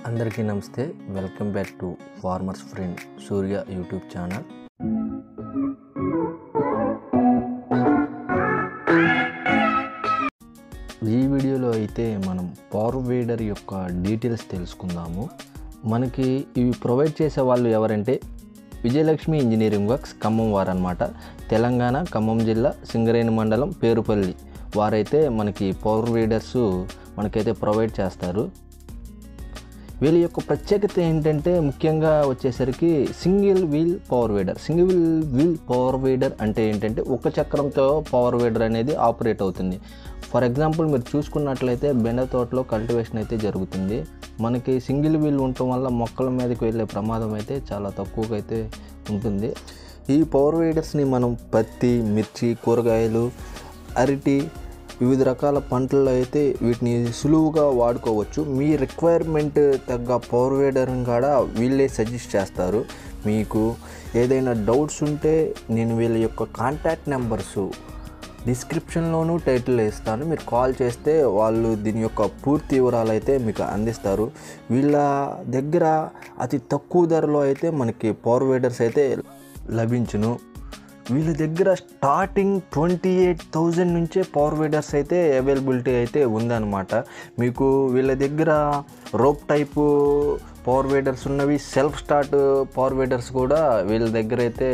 అందరికీ నమస్తే. Welcome back to farmers friend Surya YouTube channel. ఈ వీడియోలో అయితే మనం పవర్ వీడర్ యొక్క డీటెయిల్స్ తెలుసుకుందాము. మనకి ఇవి ప్రొవైడ్ చేసే వాళ్ళు ఎవరంటే విజయలక్ష్మి ఇంజనీరింగ్ వర్క్స్ ఖమ్మం వారన్నమాట. తెలంగాణ ఖమ్మం జిల్లా సింగరేణి మండలం పేరుపల్లి వారైతే మనకి పవర్ వీడర్స్ మనకైతే ప్రొవైడ్ చేస్తారు. వీళ్ళ యొక్క ప్రత్యేకత ఏంటంటే ముఖ్యంగా వచ్చేసరికి సింగిల్ వీల్ పవర్ వీడర్ అంటే ఏంటంటే ఒక చక్రంతో పవర్ వీడర్ అనేది ఆపరేట్ అవుతుంది. ఫర్ ఎగ్జాంపుల్ మీరు చూసుకున్నట్లయితే బెండ తోటలో కల్టివేషన్ అయితే జరుగుతుంది. మనకి సింగిల్ వీల్ ఉండటం వల్ల మొక్కల మీదకి వెళ్ళే ప్రమాదం అయితే చాలా తక్కువగా అయితే ఉంటుంది. ఈ పవర్ వీడర్స్ని మనం పత్తి, మిర్చి, కూరగాయలు, అరటి, వివిధ రకాల పంటల్లో అయితే వీటిని సులువుగా వాడుకోవచ్చు. మీ రిక్వైర్మెంట్ తగ్గ పవర్ వీడర్ని కూడా వీళ్ళే సజెస్ట్ చేస్తారు. మీకు ఏదైనా డౌట్స్ ఉంటే నేను వీళ్ళ యొక్క కాంటాక్ట్ నెంబర్స్ డిస్క్రిప్షన్లోనూ టైటిల్లో ఇస్తాను. మీరు కాల్ చేస్తే వాళ్ళు దీని యొక్క పూర్తి వివరాలు అయితే మీకు అందిస్తారు. వీళ్ళ దగ్గర అతి తక్కువ ధరలో అయితే మనకి పవర్ వీడర్స్ అయితే లభించును. వీళ్ళ దగ్గర స్టార్టింగ్ 28,000 నుంచే పవర్ వీడర్స్ అయితే అవైలబిలిటీ అయితే ఉందన్నమాట. మీకు వీళ్ళ దగ్గర రోప్ టైపు పవర్ వీడర్స్ ఉన్నవి, సెల్ఫ్ స్టార్ట్ పవర్ వీడర్స్ కూడా వీళ్ళ దగ్గర అయితే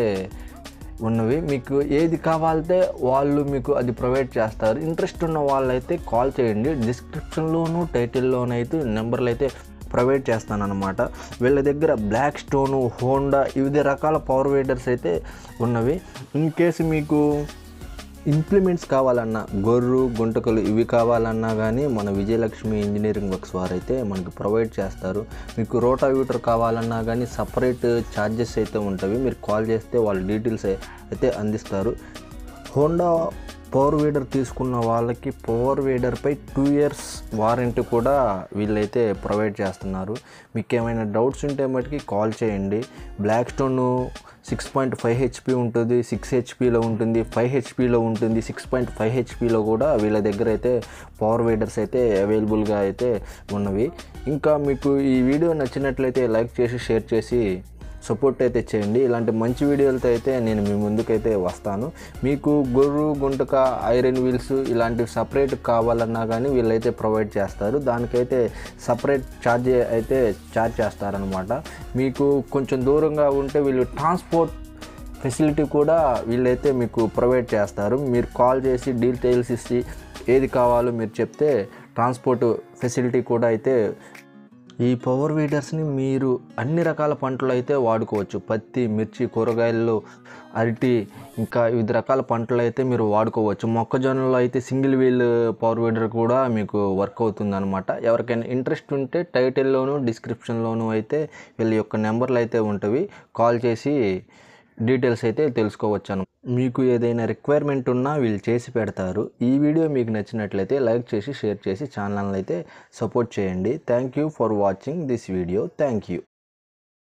ఉన్నవి. మీకు ఏది కావాలంటే వాళ్ళు మీకు అది ప్రొవైడ్ చేస్తారు. ఇంట్రెస్ట్ ఉన్న వాళ్ళైతే కాల్ చేయండి. డిస్క్రిప్షన్లోనూ టైటిల్లోనైతే నెంబర్లు అయితే ప్రొవైడ్ చేస్తానన్నమాట. వీళ్ళ దగ్గర బ్లాక్ స్టోను, హోండా వివిధ రకాల పవర్ వీడర్స్ అయితే ఉన్నవి. ఇన్ కేసు మీకు ఇంప్లిమెంట్స్ కావాలన్నా, గొర్రు, గుంటకలు ఇవి కావాలన్నా కానీ మన విజయలక్ష్మి ఇంజనీరింగ్ వర్క్స్ వారైతే మనకి ప్రొవైడ్ చేస్తారు. మీకు రోటావీటర్ కావాలన్నా కానీ సపరేట్ ఛార్జెస్ అయితే ఉంటాయి. మీరు కాల్ చేస్తే వాళ్ళ డీటెయిల్స్ అయితే అందిస్తారు. హోండా పవర్ వీడర్ తీసుకున్న వాళ్ళకి పవర్ వీడర్పై 2 years వారంటీ కూడా వీళ్ళైతే ప్రొవైడ్ చేస్తున్నారు. మీకు ఏమైనా డౌట్స్ ఉంటే మటుకి కాల్ చేయండి. బ్లాక్ స్టోన్ 6.5 HP ఉంటుంది, 6 HPలో ఉంటుంది, 5 HPలో ఉంటుంది, 6.5 HPలో కూడా వీళ్ళ దగ్గర అయితే పవర్ వీడర్స్ అయితే అవైలబుల్గా అయితే ఉన్నవి. ఇంకా మీకు ఈ వీడియో నచ్చినట్లయితే లైక్ చేసి షేర్ చేసి సపోర్ట్ అయితే చేయండి. ఇలాంటి మంచి వీడియోలతో అయితే నేను మీ ముందుకైతే వస్తాను. మీకు గొర్రు, గుంటక, ఐరన్ వీల్స్ ఇలాంటివి సపరేట్ కావాలన్నా కానీ వీళ్ళైతే ప్రొవైడ్ చేస్తారు. దానికైతే సపరేట్ ఛార్జ్ అయితే ఛార్జ్ చేస్తారనమాట. మీకు కొంచెం దూరంగా ఉంటే వీళ్ళు ట్రాన్స్పోర్ట్ ఫెసిలిటీ కూడా వీళ్ళైతే మీకు ప్రొవైడ్ చేస్తారు. మీరు కాల్ చేసి డీటెయిల్స్ ఇచ్చి ఏది కావాలో మీరు చెప్తే ట్రాన్స్పోర్ట్ ఫెసిలిటీ కూడా అయితే. ఈ పవర్ వీడర్స్ని మీరు అన్ని రకాల పంటలు అయితే వాడుకోవచ్చు. పత్తి, మిర్చి, కూరగాయలు, అరటి ఇంకా వివిధ రకాల పంటలు అయితే మీరు వాడుకోవచ్చు. మొక్కజొన్నలో అయితే సింగిల్ వీల్ పవర్ వీడర్ కూడా మీకు వర్క్ అవుతుంది అనమాట. ఎవరికైనా ఇంట్రెస్ట్ ఉంటే టైటిల్లోనూ డిస్క్రిప్షన్లోనూ అయితే వీళ్ళ యొక్క నెంబర్లు అయితే ఉంటవి. కాల్ చేసి డీటెయిల్స్ అయితే తెలుసుకోవచ్చాను. మీకు ఏదైనా రిక్వైర్మెంట్ ఉన్నా వీళ్ళు చేసి పెడతారు. ఈ వీడియో మీకు నచ్చినట్లయితే లైక్ చేసి షేర్ చేసి ఛానల్ని అయితే సపోర్ట్ చేయండి. Thank you for watching this video. Thank you.